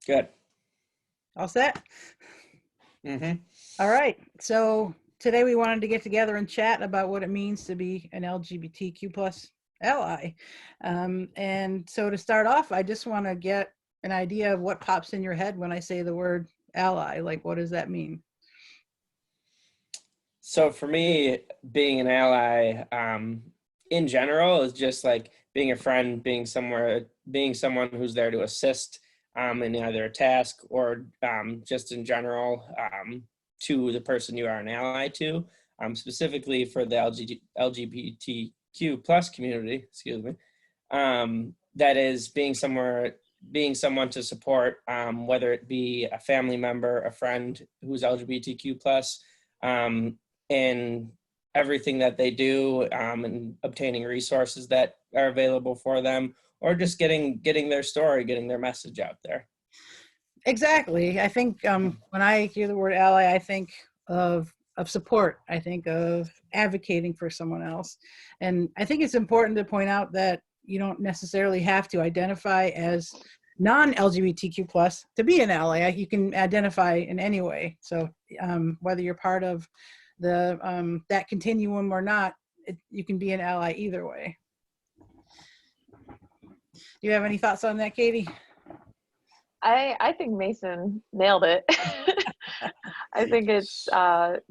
Good. All set? Mm-hmm. All right. So today we wanted to get together and chat about what it means to be an LGBTQ plus ally. And so to start off, I just want to get an idea of what pops in your head when I say the word ally. Like, what does that mean? So for me, being an ally, in general, is just like being a friend, being someone who's there to assist in either a task or just in general to the person you are an ally to. Specifically for the LGBTQ plus community, excuse me. That is being someone to support, whether it be a family member, a friend who's LGBTQ plus. In everything that they do, and obtaining resources that are available for them, or just getting their story, getting their message out there. Exactly. I think when I hear the word ally, I think of support. I think of advocating for someone else, and I think it's important to point out that you don't necessarily have to identify as non-LGBTQ plus to be an ally. You can identify in any way. So whether you're part of the that continuum or not, you can be an ally either way. Do you have any thoughts on that, Katie? I think Mason nailed it. I think it's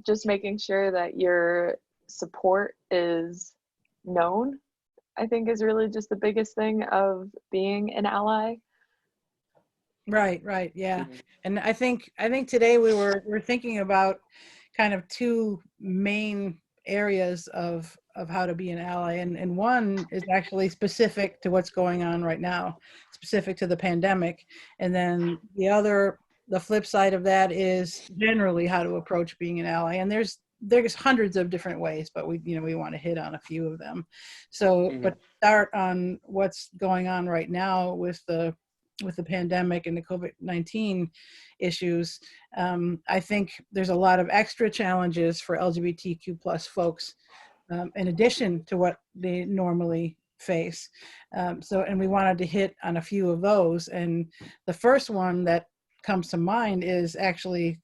just making sure that your support is known, I think is really just the biggest thing of being an ally. Right, yeah. And I think today we're thinking about kind of two main areas of how to be an ally, and one is actually specific to what's going on right now, specific to the pandemic, and then the flip side of that is generally how to approach being an ally. And there's hundreds of different ways, but we want to hit on a few of them. So but start on what's going on right now with the pandemic and the COVID-19 issues. I think there's a lot of extra challenges for LGBTQ plus folks, in addition to what they normally face. And we wanted to hit on a few of those. And the first one that comes to mind is actually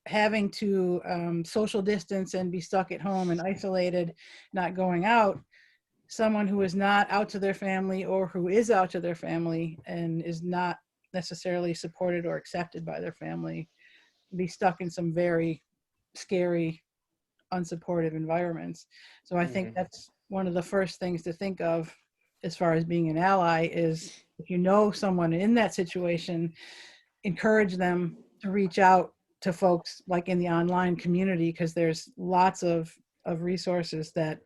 having to social distance and be stuck at home and isolated, not going out. Someone who is not out to their family, or who is out to their family and is not necessarily supported or accepted by their family, be stuck in some very scary, unsupportive environments. So I think that's one of the first things to think of as far as being an ally is, if you know someone in that situation, encourage them to reach out to folks like in the online community, because there's lots of resources that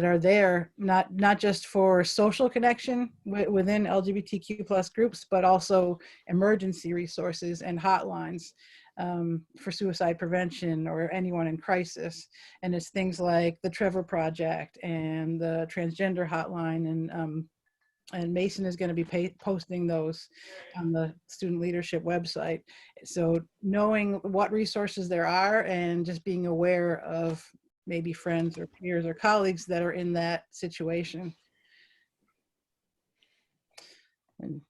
are there, not just for social connection within LGBTQ plus groups, but also emergency resources and hotlines for suicide prevention or anyone in crisis. And it's things like the Trevor Project and the transgender hotline, and Mason is going to be posting those on the student leadership website. So knowing what resources there are and just being aware of maybe friends or peers or colleagues that are in that situation. And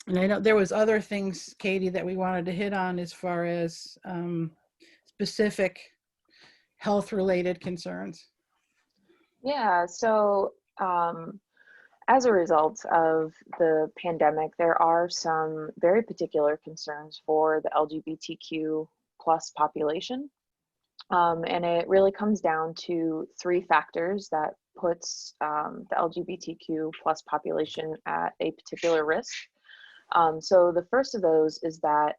I know there was other things, Katie, that we wanted to hit on as far as specific health-related concerns. Yeah, so as a result of the pandemic, there are some very particular concerns for the LGBTQ plus population. And it really comes down to three factors that puts the LGBTQ plus population at a particular risk. So the first of those is that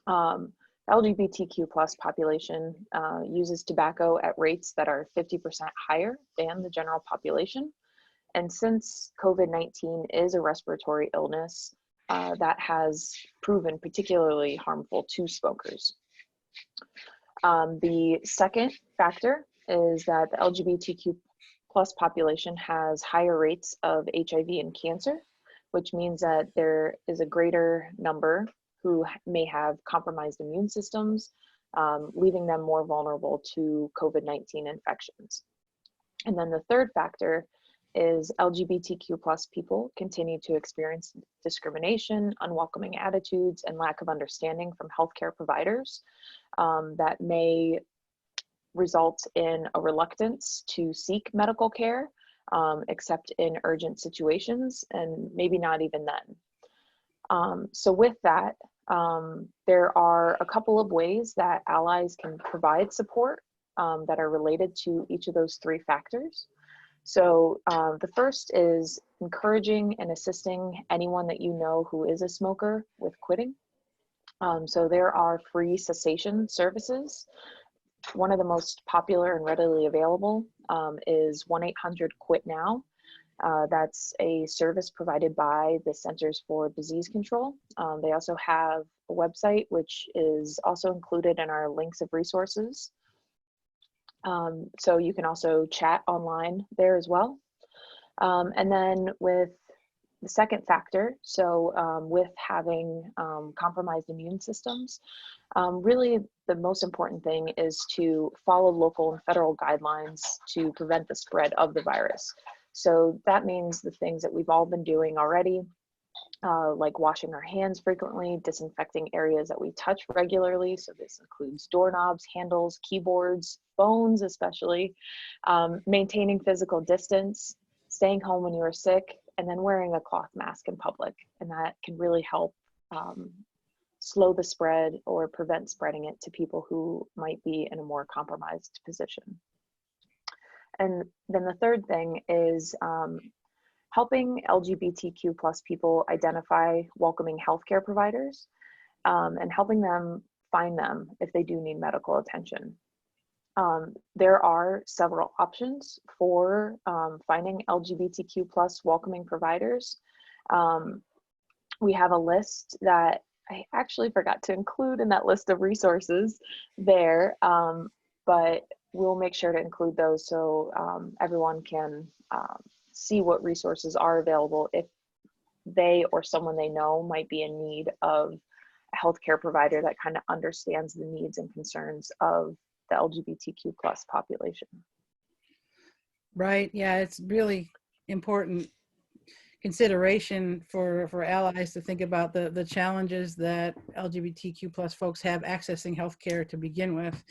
the LGBTQ plus population uses tobacco at rates that are 50% higher than the general population. And since COVID-19 is a respiratory illness, that has proven particularly harmful to smokers. The second factor is that the LGBTQ plus population has higher rates of HIV and cancer, which means that there is a greater number who may have compromised immune systems, leaving them more vulnerable to COVID-19 infections. And then the third factor is LGBTQ plus people continue to experience discrimination, unwelcoming attitudes, and lack of understanding from healthcare providers that may result in a reluctance to seek medical care, except in urgent situations, and maybe not even then. So with that, there are a couple of ways that allies can provide support that are related to each of those three factors. So the first is encouraging and assisting anyone that you know who is a smoker with quitting. So there are free cessation services. One of the most popular and readily available is 1-800-QUIT-NOW. That's a service provided by the Centers for Disease Control. They also have a website, which is also included in our links of resources. So you can also chat online there as well. And then with the second factor, so with having compromised immune systems, really the most important thing is to follow local and federal guidelines to prevent the spread of the virus. So that means the things that we've all been doing already, like washing our hands frequently, disinfecting areas that we touch regularly. So this includes doorknobs, handles, keyboards, phones especially, maintaining physical distance, staying home when you are sick, and then wearing a cloth mask in public. And that can really help slow the spread or prevent spreading it to people who might be in a more compromised position. And then the third thing is helping LGBTQ plus people identify welcoming healthcare providers and helping them find them if they do need medical attention. There are several options for finding LGBTQ plus welcoming providers. We have a list that I actually forgot to include in that list of resources there, but we'll make sure to include those so everyone can see what resources are available if they or someone they know might be in need of a healthcare provider that kind of understands the needs and concerns of the LGBTQ plus population. Right. Yeah, it's really important consideration for allies to think about the challenges that LGBTQ plus folks have accessing healthcare to begin with.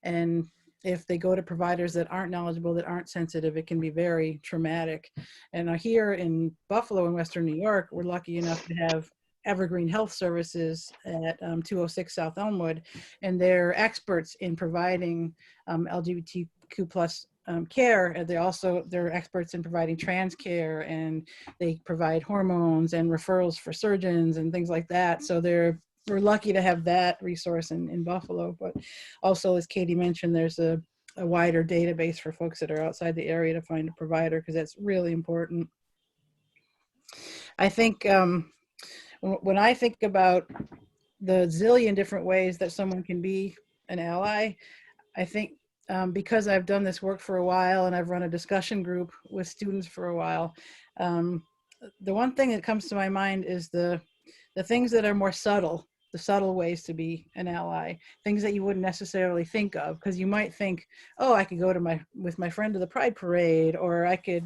And if they go to providers that aren't knowledgeable, that aren't sensitive, it can be very traumatic. And here in Buffalo in Western New York, we're lucky enough to have Evergreen Health Services at 206 South Elmwood, and they're experts in providing LGBTQ plus care. And they're experts in providing trans care, and they provide hormones and referrals for surgeons and things like that. So we're lucky to have that resource in Buffalo. But also, as Katie mentioned, there's a wider database for folks that are outside the area to find a provider, because that's really important. I think when I think about the zillion different ways that someone can be an ally, I think because I've done this work for a while and I've run a discussion group with students for a while, the one thing that comes to my mind is the things that are more subtle, the subtle ways to be an ally, things that you wouldn't necessarily think of, because you might think, oh, I could go to with my friend to the Pride Parade, or I could,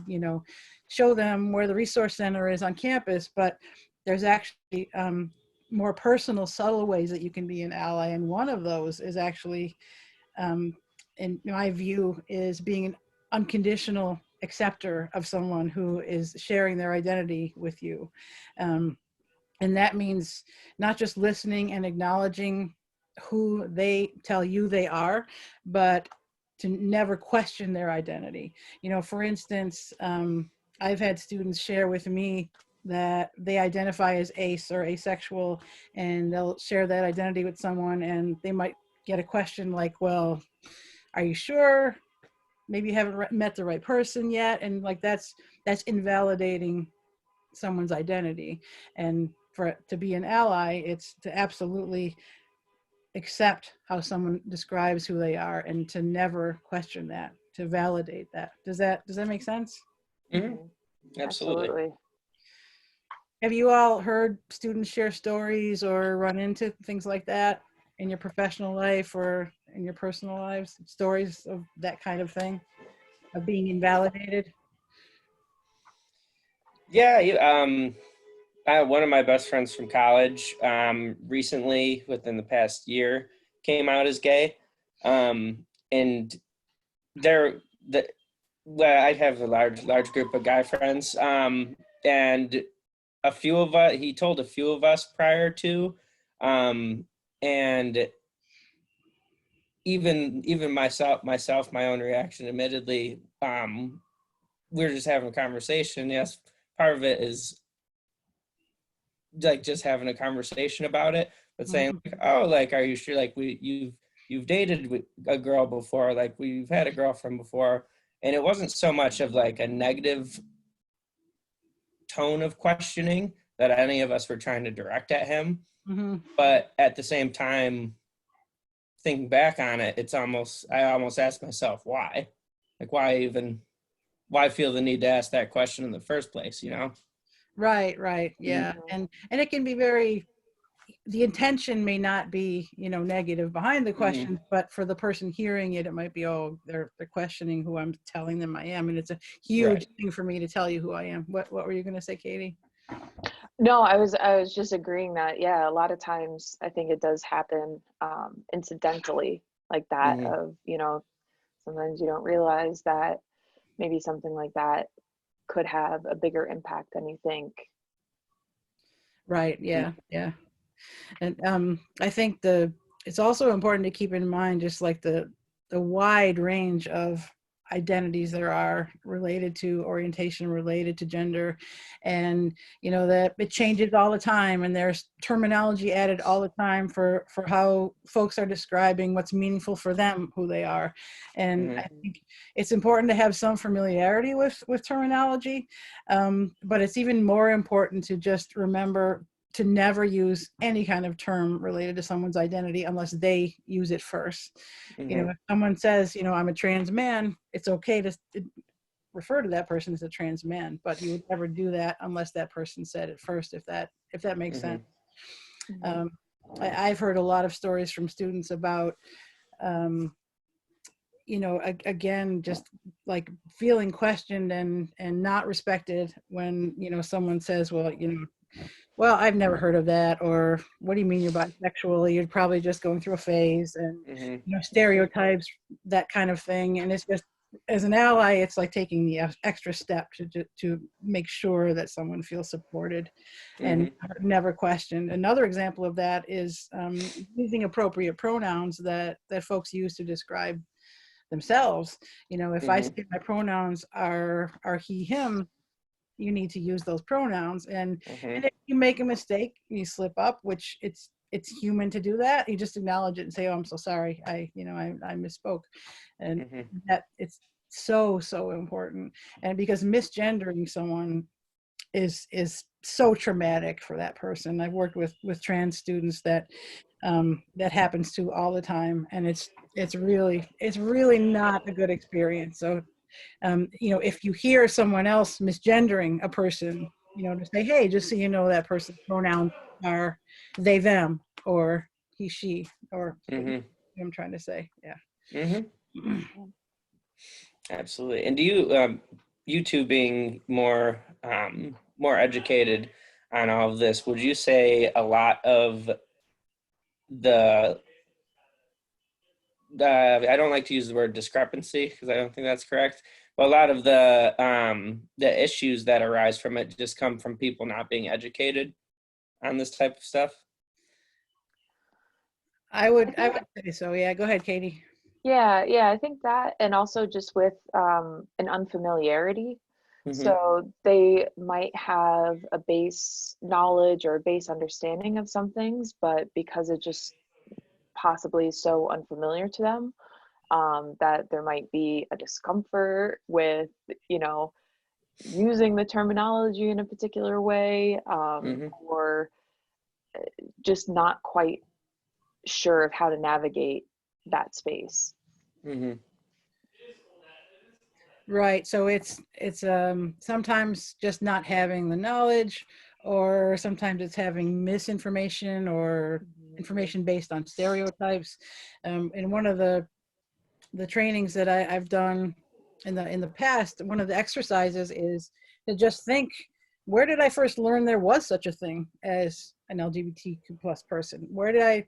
show them where the resource center is on campus. But there's actually more personal, subtle ways that you can be an ally. And one of those is actually, in my view, is being an unconditional acceptor of someone who is sharing their identity with you. And that means not just listening and acknowledging who they tell you they are, but to never question their identity. For instance, I've had students share with me that they identify as ace or asexual, and they'll share that identity with someone, and they might get a question like, well, are you sure? Maybe you haven't met the right person yet. And like that's invalidating someone's identity. And to be an ally, it's to absolutely accept how someone describes who they are and to never question that, to validate that. Does that make sense? Mm-hmm. Absolutely. Have you all heard students share stories or run into things like that in your professional life or in your personal lives? Stories of that kind of thing, of being invalidated? Yeah, one of my best friends from college recently, within the past year, came out as gay. And they're the well, I have a large group of guy friends, and a few of us. He told a few of us prior to, um, and even myself, my own reaction. Admittedly, we're just having a conversation. Yes, part of it is like just having a conversation about it, but saying Mhm. like, oh, like, are you sure? Like, you've dated a girl before, like we've had a girlfriend before, and it wasn't so much of like a negative tone of questioning that any of us were trying to direct at him, Mhm. but at the same time, thinking back on it, I almost asked myself why, like why feel the need to ask that question in the first place, you know? Right, right. Mm-hmm. Yeah. And it can be very, the intention may not be, negative behind the Mm-hmm. question, but for the person hearing it, it might be, oh, they're questioning who I'm telling them I am. And it's a huge Right. thing for me to tell you who I am. What were you going to say, Katie? No, I was just agreeing that, yeah, a lot of times I think it does happen incidentally, like that, Mm-hmm. of, sometimes you don't realize that maybe something like that could have a bigger impact than you think. Right. Yeah. Yeah. And I think it's also important to keep in mind just like the wide range of identities there are related to orientation, related to gender, and that it changes all the time, and there's terminology added all the time for how folks are describing what's meaningful for them, who they are. And Mm-hmm. I think it's important to have some familiarity with terminology, but it's even more important to just remember to never use any kind of term related to someone's identity unless they use it first. Mm-hmm. If someone says, I'm a trans man, it's okay to refer to that person as a trans man, but you would never do that unless that person said it first, if that makes Mm-hmm. sense. Mhm. Um, I've heard a lot of stories from students about, um, again, just like feeling questioned and not respected when, someone says, well, I've never heard of that, or what do you mean you're bisexual? You're probably just going through a phase, and Mm-hmm. stereotypes, that kind of thing. And it's just, as an ally, it's like taking the extra step to make sure that someone feels supported and Mm-hmm. never questioned. Another example of that is using appropriate pronouns that folks use to describe themselves. If I Mm-hmm. say my pronouns are he, him, you need to use those pronouns. And Mm-hmm. if you make a mistake, you slip up, which it's human to do that. You just acknowledge it and say, oh, I'm so sorry, I misspoke. And Mm-hmm. that it's so important. And because misgendering someone is so traumatic for that person. I've worked with trans students that happens to all the time, and it's really not a good experience. So if you hear someone else misgendering a person, to say, hey, just so you know, that person's pronouns are they, them, or he, she, or Mm-hmm. I'm trying to say, yeah. Mm-hmm. Absolutely. And do you, you two being more educated on all of this, would you say a lot of the I don't like to use the word discrepancy because I don't think that's correct, but a lot of the issues that arise from it just come from people not being educated on this type of stuff? I I would I think, would say so. Yeah, go ahead, Katie. yeah, I think that, and also just with an unfamiliarity. Mm-hmm. So they might have a base knowledge or a base understanding of some things, but because it just possibly is so unfamiliar to them, that there might be a discomfort with, you know, using the terminology in a particular way, Mm-hmm. or just not quite sure of how to navigate that space. Mm-hmm. Right. So it's sometimes just not having the knowledge, or sometimes it's having misinformation or Mhm. information based on stereotypes. And one of the trainings that I've done in the past, one of the exercises is to just think, where did I first learn there was such a thing as an LGBTQ plus person? Where did I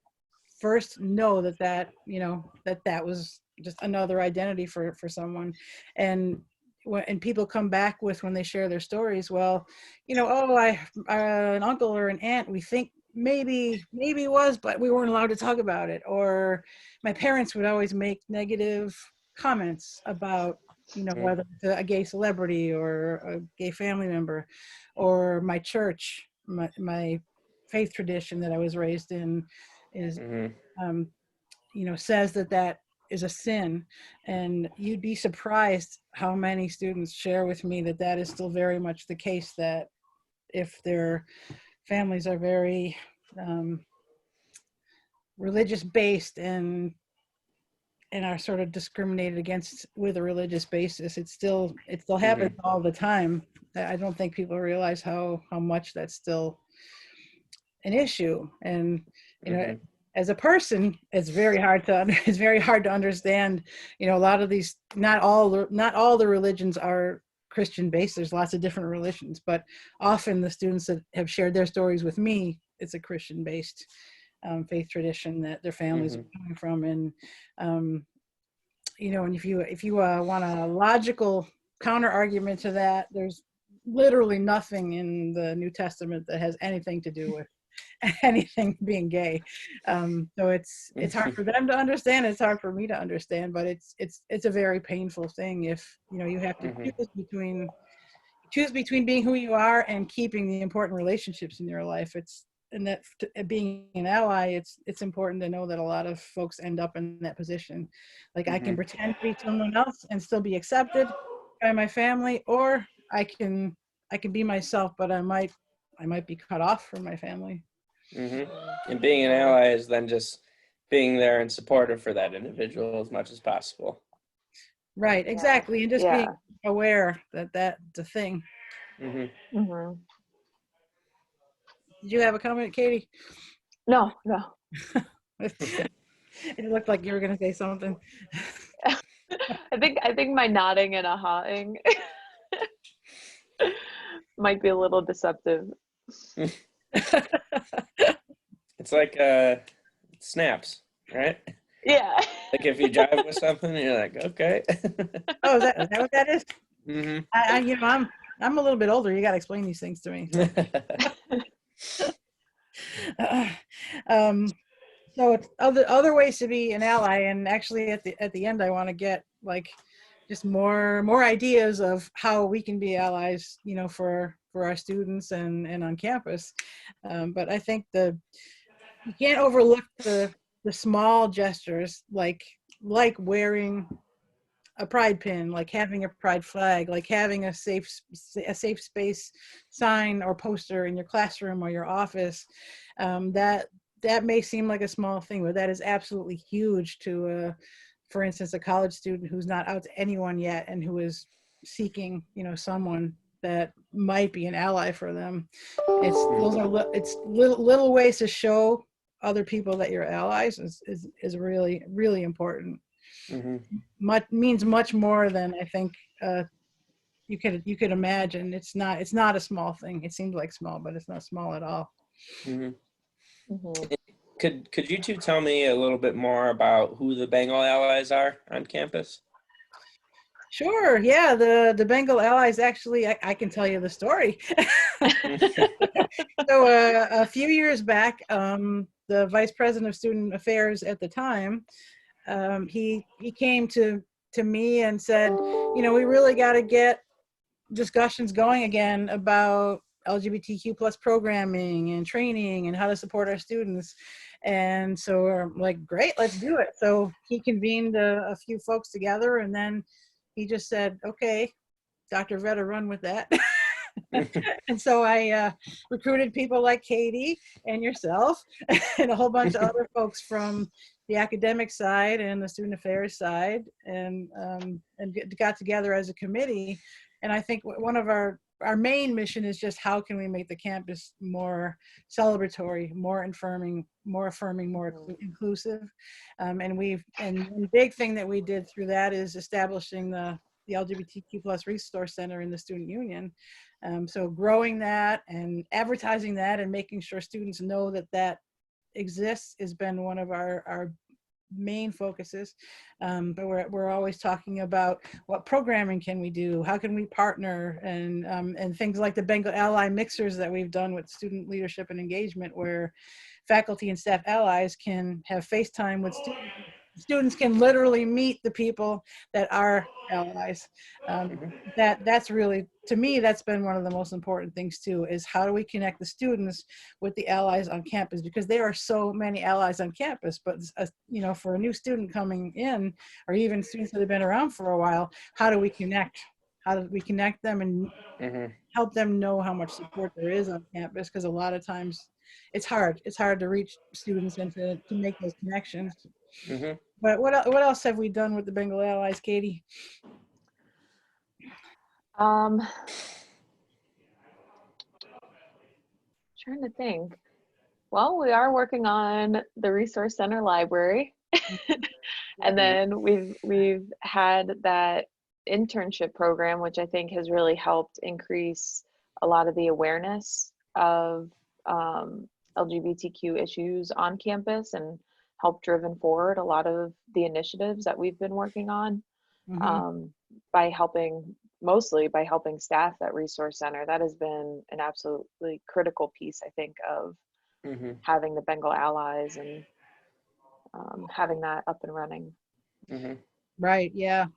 first know that that was just another identity for someone? And when people come back with, when they share their stories, well, oh, I an uncle or an aunt, we think maybe it was, but we weren't allowed to talk about it. Or my parents would always make negative comments about, whether it's a gay celebrity or a gay family member, or my church, my faith tradition that I was raised in is, says that is a sin. And you'd be surprised how many students share with me that is still very much the case, that if their families are very religious based and are sort of discriminated against with a religious basis, it still happens all the time. I don't think people realize how much that's still an issue. And as a person, it's very hard to understand. A lot of these, not all the religions are Christian based. There's lots of different religions, but often the students that have shared their stories with me, it's a Christian based faith tradition that their families are coming from. And and if you want a logical counter argument to that, there's literally nothing in the New Testament that has anything to do with anything being gay. So it's hard for them to understand. It's hard for me to understand, but it's a very painful thing if you have to choose between being who you are and keeping the important relationships in your life. Being an ally, it's important to know that a lot of folks end up in that position. Like, I can pretend to be someone else and still be accepted by my family, or I can be myself, but I might be cut off from my family. And being an ally is then just being there and supportive for that individual as much as possible. Right, exactly. And just being aware that that's a thing. Did you have a comment, Katie? No. It looked like you were going to say something. I think my nodding and ahhing might be a little deceptive. It's like snaps, right? Yeah. Like if you jive with something, you're like, okay. Oh, is that what that is? I'm a little bit older. You got to explain these things to me. So it's other ways to be an ally. And actually, at the end, I want to get just more ideas of how we can be allies, for our students and on campus. But I think you can't overlook the small gestures, like wearing a pride pin, like having a pride flag, like having a safe space sign or poster in your classroom or your office. That may seem like a small thing, but that is absolutely huge to, for instance, a college student who's not out to anyone yet and who is seeking, someone that might be an ally for them. It's little ways to show other people that you're allies is really, really important. Means much more than I think you could imagine. It's not a small thing. It seems like small, but it's not small at all. Could you two tell me a little bit more about who the Bengal Allies are on campus? Sure. Yeah, the Bengal Allies, actually, I can tell you the story. So a few years back, the vice president of student affairs at the time, he came to me and said, we really got to get discussions going again about LGBTQ plus programming and training and how to support our students. And so we're like, great, let's do it. So he convened a few folks together, and then he just said, okay, Dr. Vedder, run with that. And so I recruited people like Katie and yourself and a whole bunch of other folks from the academic side and the student affairs side, and got together as a committee. And I think one of our main mission is just how can we make the campus more celebratory, more affirming, more inclusive. And one big thing that we did through that is establishing the LGBTQ plus resource center in the student union. So growing that and advertising that and making sure students know that that exists has been one of our main focuses. But we're always talking about what programming can we do, how can we partner, and things like the Bengal Ally mixers that we've done with student leadership and engagement, where faculty and staff allies can have FaceTime with students. Students can literally meet the people that are allies. That's really, to me, that's been one of the most important things too, is how do we connect the students with the allies on campus, because there are so many allies on campus. But you know, for a new student coming in, or even students that have been around for a while, how do we connect? How do we connect them and help them know how much support there is on campus? Because a lot of times it's hard to reach students and to make those connections. But what else have we done with the Bengal Allies, Katie? Trying to think. Well, we are working on the Resource Center library. And then we've had that internship program, which I think has really helped increase a lot of the awareness of LGBTQ issues on campus, and helped driven forward a lot of the initiatives that we've been working on, by helping, mostly by helping staff at Resource Center. That has been an absolutely critical piece, I think, of having the Bengal Allies and having that up and running. Right, yeah.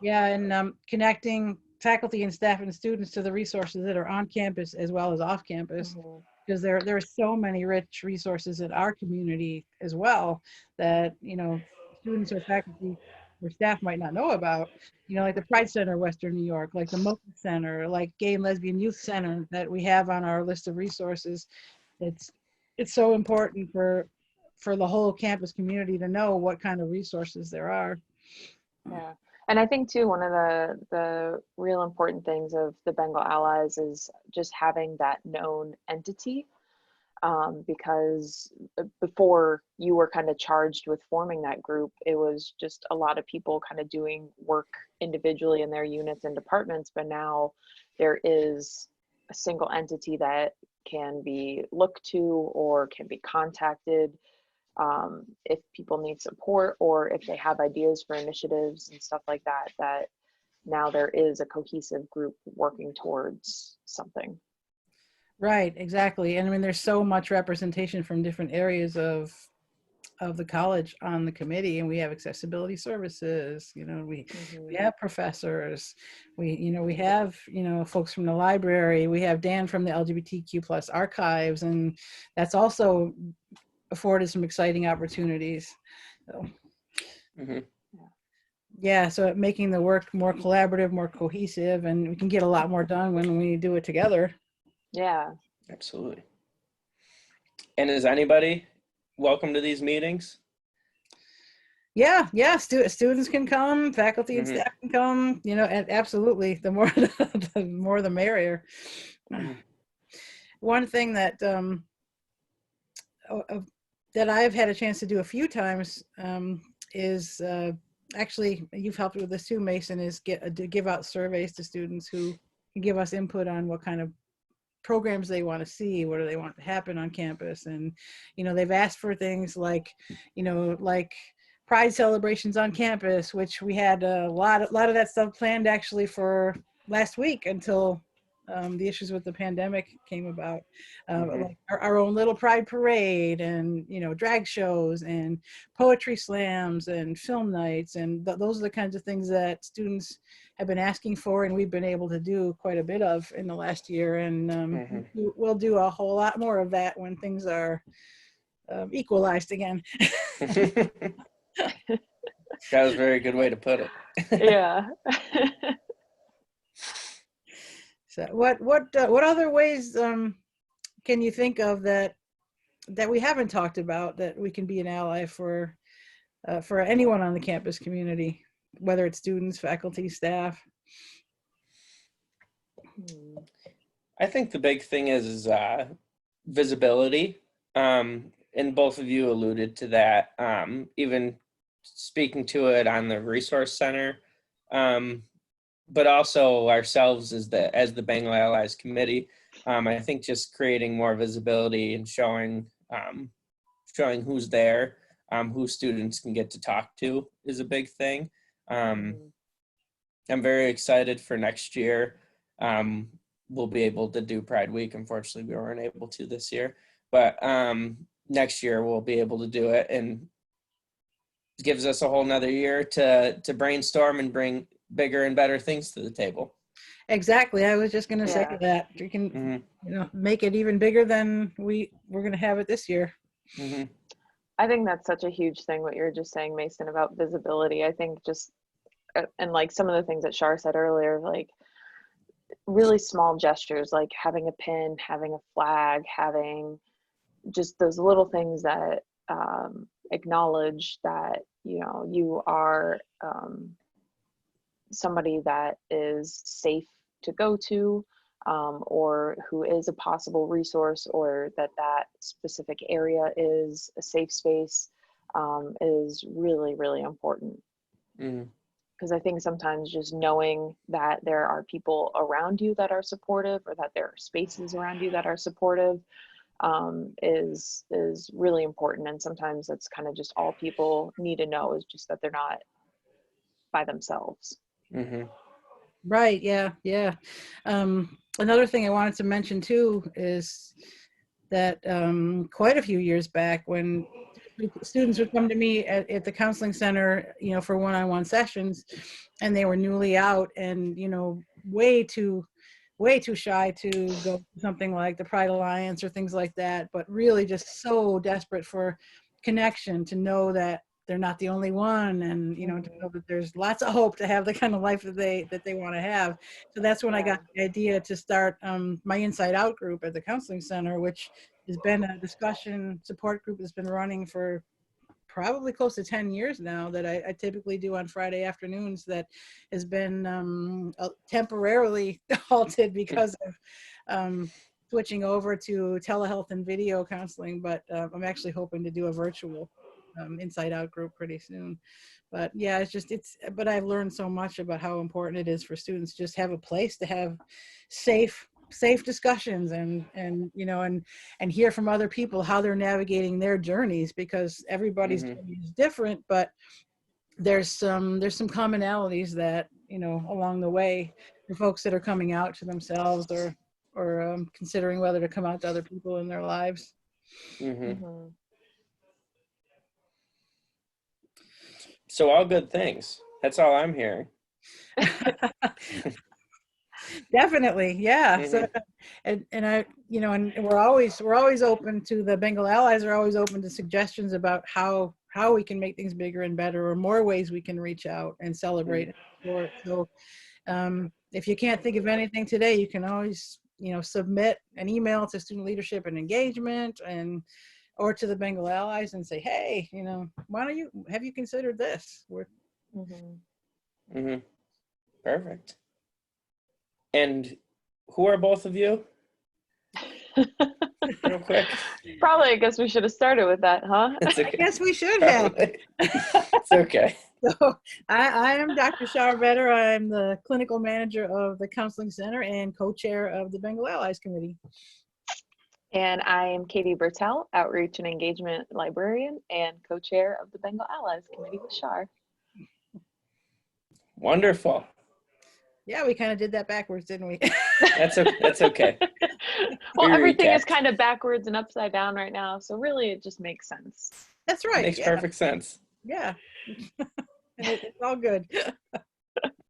And connecting faculty and staff and students to the resources that are on campus as well as off campus, because there are so many rich resources in our community as well that, you know, students or faculty or staff might not know about. You know, like the Pride Center, Western New York, like the MOCA Center, like Gay and Lesbian Youth Center that we have on our list of resources. It's so important for the whole campus community to know what kind of resources there are. Yeah. And I think too, one of the real important things of the Bengal Allies is just having that known entity, because before you were kind of charged with forming that group, it was just a lot of people kind of doing work individually in their units and departments. But now there is a single entity that can be looked to or can be contacted if people need support, or if they have ideas for initiatives and stuff like that, that now there is a cohesive group working towards something. Right, exactly. And I mean, there's so much representation from different areas of the college on the committee, and we have accessibility services, you know, we have professors, we have, folks from the library, we have Dan from the LGBTQ plus archives, and that's also afforded some exciting opportunities. So, yeah, so making the work more collaborative, more cohesive, and we can get a lot more done when we do it together. Yeah, absolutely. And is anybody welcome to these meetings? Yeah, students can come, faculty and staff can come, and absolutely, the more the more the merrier. One thing that that I've had a chance to do a few times is actually, you've helped with this too, Mason, is to give out surveys to students who can give us input on what kind of programs they want to see, what do they want to happen on campus. And they've asked for things like like Pride celebrations on campus, which we had a lot of that stuff planned actually for last week until the issues with the pandemic came about. Like our own little Pride parade, and drag shows and poetry slams and film nights, and those are the kinds of things that students have been asking for, and we've been able to do quite a bit of in the last year. And we'll do a whole lot more of that when things are equalized again. That was a very good way to put it. Yeah. So what other ways can you think of that we haven't talked about that we can be an ally for anyone on the campus community, whether it's students, faculty, staff? I think the big thing is visibility. And both of you alluded to that, even speaking to it on the Resource Center but also ourselves as the Bengal Allies Committee. I think just creating more visibility and showing who's there, who students can get to talk to is a big thing. I'm very excited for next year. We'll be able to do Pride Week. Unfortunately, we weren't able to this year, but next year we'll be able to do it, and it gives us a whole nother year to brainstorm and bring bigger and better things to the table. Exactly. I was just going to say that we can, make it even bigger than we're going to have it this year. I think that's such a huge thing, what you're just saying, Mason, about visibility. I think just, and like some of the things that Shar said earlier, like really small gestures, like having a pin, having a flag, having just those little things that acknowledge that, you are somebody that is safe to go to, or who is a possible resource, or that specific area is a safe space, is really, really important. Because I think sometimes just knowing that there are people around you that are supportive, or that there are spaces around you that are supportive, is really important. And sometimes that's kind of just all people need to know, is just that they're not by themselves. Right. Yeah. Another thing I wanted to mention too is that quite a few years back, when students would come to me at the counseling center, for one-on-one sessions, and they were newly out and, way too shy to go to something like the Pride Alliance or things like that, but really just so desperate for connection, to know that they're not the only one, and to know that there's lots of hope to have the kind of life that they want to have. So that's when I got the idea to start my Inside Out group at the counseling center, which has been a discussion support group that's been running for probably close to 10 years now, that I typically do on Friday afternoons, that has been temporarily halted because of switching over to telehealth and video counseling, but I'm actually hoping to do a virtual Inside Out group pretty soon. But yeah, but I've learned so much about how important it is for students to just have a place to have safe discussions, and hear from other people how they're navigating their journeys, because everybody's journey is different, but there's some commonalities that, along the way, for folks that are coming out to themselves, or considering whether to come out to other people in their lives. So all good things. That's all I'm hearing. Definitely, yeah. So, and I, and we're always open to, the Bengal Allies are always open to suggestions about how we can make things bigger and better, or more ways we can reach out and celebrate and support. So, if you can't think of anything today, you can always, submit an email to Student Leadership and Engagement, or to the Bengal Allies, and say, hey, why don't you, have you considered this? Perfect. And who are both of you? Real quick. Probably, I guess we should have started with that, huh? Okay. I guess we should have. It's okay. So I am Dr. Shar Vetter. I'm the clinical manager of the Counseling Center and co-chair of the Bengal Allies Committee. And I am Katie Bertel, Outreach and Engagement Librarian and co-chair of the Bengal Allies Committee with Shar. Wonderful. Yeah, we kind of did that backwards, didn't we? That's okay. Well, everything is kind of backwards and upside down right now, so really it just makes sense. That's right. Makes perfect sense. Yeah. It's all good.